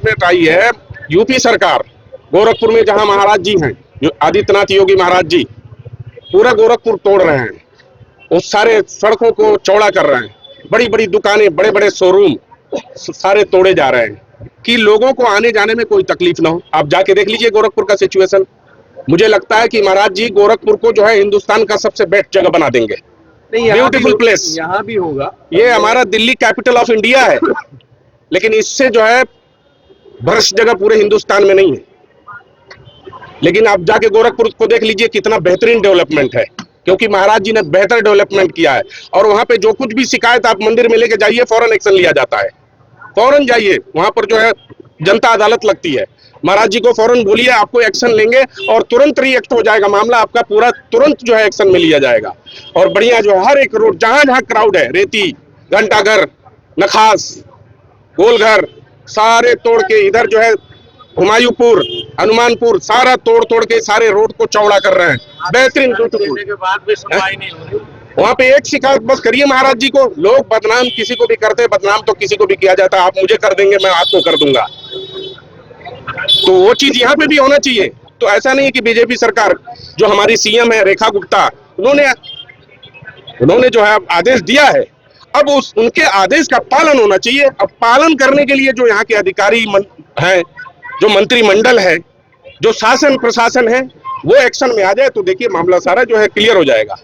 Development आई है, UP सरकार गोरखपुर में जहां महाराज जी हैं, जो आदित्यनाथ योगी महाराज जी, पूरा गोरखपुर तोड़ रहे हैं, उस सारे सड़कों को चौड़ा कर रहे हैं, बड़ी बड़ी दुकानें, बड़े बड़े शोरूम सारे तोड़े जा रहे हैं कि लोगों को आने जाने में कोई तकलीफ ना हो। आप जाके देख लीजिए गोरखपुर का सिचुएशन। मुझे लगता है कि महाराज जी गोरखपुर को जो है हिंदुस्तान का सबसे बेस्ट जगह बना देंगे। नहीं, ब्यूटीफुल प्लेस, यहाँ भी होगा। ये हमारा दिल्ली कैपिटल ऑफ इंडिया है, लेकिन इससे जो है भ्रष्ट जगह पूरे हिंदुस्तान में नहीं है। लेकिन आप जाके गोरखपुर को देख लीजिए कितना बेहतरीन डेवलपमेंट है, क्योंकि महाराज जी ने बेहतर डेवलपमेंट किया है। और वहां पे जो कुछ भी शिकायत आप मंदिर में लेके जाइए, फौरन एक्शन लिया जाता है। फौरन जाइए, वहां पर जो है जनता अदालत लगती है, महाराज जी को फौरन बोलिए, आपको एक्शन लेंगे और तुरंत रिएक्ट हो जाएगा मामला आपका, पूरा तुरंत जो है एक्शन में लिया जाएगा। और बढ़िया जो हर एक रोड जहां जहां क्राउड है, रेती, घंटाघर, नखास, गोलघर, सारे तोड़ के इधर जो है हुमायूंपुर, हनुमानपुर, सारा तोड़ तोड़ के सारे रोड को चौड़ा कर रहे हैं। बेहतरीन ब्यूटीफुल के बाद भी सुनवाई नहीं हो रही। वहां पे एक शिकायत बस करिए महाराज जी को। लोग बदनाम किसी को भी करते, बदनाम तो किसी को भी किया जाता है, आप मुझे कर देंगे, मैं आपको कर दूंगा, तो वो चीज यहाँ पे भी होना चाहिए। तो ऐसा नहीं है कि बीजेपी सरकार, जो हमारी सीएम है रेखा गुप्ता, उन्होंने जो है आदेश दिया है, अब उनके आदेश का पालन होना चाहिए। अब पालन करने के लिए जो यहाँ के अधिकारी हैं, जो मंत्रिमंडल है, जो शासन प्रशासन है, वो एक्शन में आ जाए तो देखिए मामला सारा जो है क्लियर हो जाएगा।